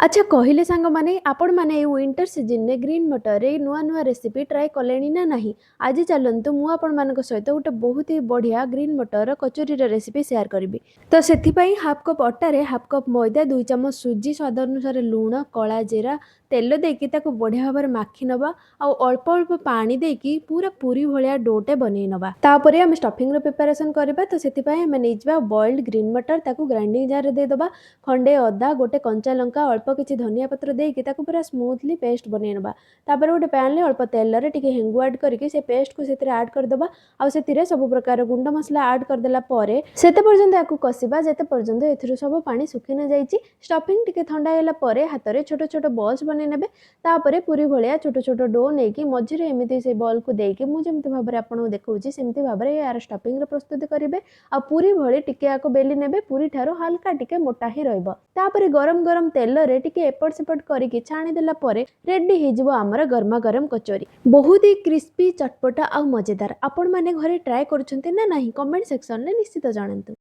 ଆଚ୍ଛା କହିଲେ ସାଙ୍ଗମାନେ ଆପଣମାନେ ଏଇ ୱିଣ୍ଟର ସିଜନରେ ଗ୍ରୀନ୍ ମଟରରେ ନୂଆ ନୂଆ ରେସିପି ଟ୍ରାଏ କଲେଣି ନା ନାହିଁ? ଆଜି ଚାଲନ୍ତୁ ମୁଁ ଆପଣମାନଙ୍କ ସହିତ ଗୋଟେ ବହୁତ ହି ବଢ଼ିଆ ଗ୍ରୀନ୍ ମଟରର କଚୋରିର ରେସିପି ସେୟାର କରିବି। ତ ସେଥିପାଇଁ ହାଫ୍ କପ୍ ଅଟାରେ ହାଫ୍ କପ୍ ମଇଦା 2 ଚାମଚ ସୁଜି ସ୍ୱାଦ ଅନୁସାରେ ଲୁଣ କଳା ଜିରା ତେଲ ଦେଇକି ତାକୁ ବଢ଼ିଆ ଭାବରେ ମାଖି ନେବା ଆଉ ଅଳ୍ପ ଅଳ୍ପ ପାଣି ଦେଇକି ପୁରା ପୁରୀ ଭଳିଆ ଡୋଟେ ବନେଇ ନେବା। ତାପରେ ଆମେ ଷ୍ଟଫିଂର ପ୍ରିପାରେସନ୍ କରିବା। ତ ସେଥିପାଇଁ ଆମେ ନେଇଯିବା ବଏଲ୍ଡ ଗ୍ରୀନ୍ ମଟର ତାକୁ ଗ୍ରାଇଣ୍ଡିଂ ଜାରରେ ଦେଇଦେବା। ଖଣ୍ଡେ ଅଦା ଗୋଟେ କଞ୍ଚା ଲଙ୍କା ଅଳ୍ପ କିଛି ଧନିଆ ପତ୍ର ଦେଇକି ତାକୁ ପୁରା ସ୍ମୁଥଲି ପେଷ୍ଟ ବନେଇ ନେବା। ତାପରେ ଗୋଟେ ପ୍ୟାନ୍ରେ ଅଳ୍ପ ତେଲରେ ଟିକେ ହେଙ୍ଗୁ ଆଡ୍ କରିକି ସେ ପେଷ୍ଟକୁ ସେଥିରେ ଆଡ୍ କରିଦେବା। ଆଉ ସେଥିରେ ସବୁ ପ୍ରକାର ଗୁଣ୍ଡ ମସଲା ଆଡ୍ କରିଦେଲା ପରେ ସେତେ ପର୍ଯ୍ୟନ୍ତ ୟାକୁ କଷିବା ଯେତେ ପର୍ଯ୍ୟନ୍ତ ଏଥିରୁ ସବୁ ପାଣି ଶୁଖି ନ ଯାଇଛି। ଷ୍ଟଫିଂ ଟିକେ ଥଣ୍ଡା ହେଲା ପରେ ହାତରେ ଛୋଟ ଛୋଟ ବଲ୍ସ ବନେଇ ନେବେ। ତାପରେ ପୁରୀ ଭଳିଆ ଛୋଟ ଛୋଟ ଡୋ ନେଇକି ମଝିରେ ଏମିତି ସେ ବଲ୍କୁ ଦେଇକି ମୁଁ ଯେମିତି ଭାବରେ ଆପଣଙ୍କୁ ଦେଖାଉଛି ସେମିତି ଭାବରେ ୟାର ଷ୍ଟଫିଂର ପ୍ରସ୍ତୁତି କରିବେ। ଆଉ ପୁରୀ ଭଳି ଟିକେ ୟାକୁ ବେଲି ନେବେ। ପୁରୀ ଠାରୁ ହାଲକା ଟିକେ ମୋଟା ହିଁ ରହିବ। ତାପରେ ଗରମ ଗରମ ତେଲରେ ଟିକେ ଏପଟ ସେପଟ କରିକି ଛାଣିଦେଲା ପରେ ରେଡି ହେଇଯିବ ଆମର ଗରମା ଗରମ କଚୋରି। ବହୁତ ହି କ୍ରିସ୍ପି ଚଟପଟା ଆଉ ମଜେଦାର। ଆପଣମାନେ ଘରେ ଟ୍ରାଏ କରୁଛନ୍ତି ନା ନାହିଁ କମେଣ୍ଟ ସେକ୍ସନରେ ନିଶ୍ଚିତ ଜଣାନ୍ତୁ।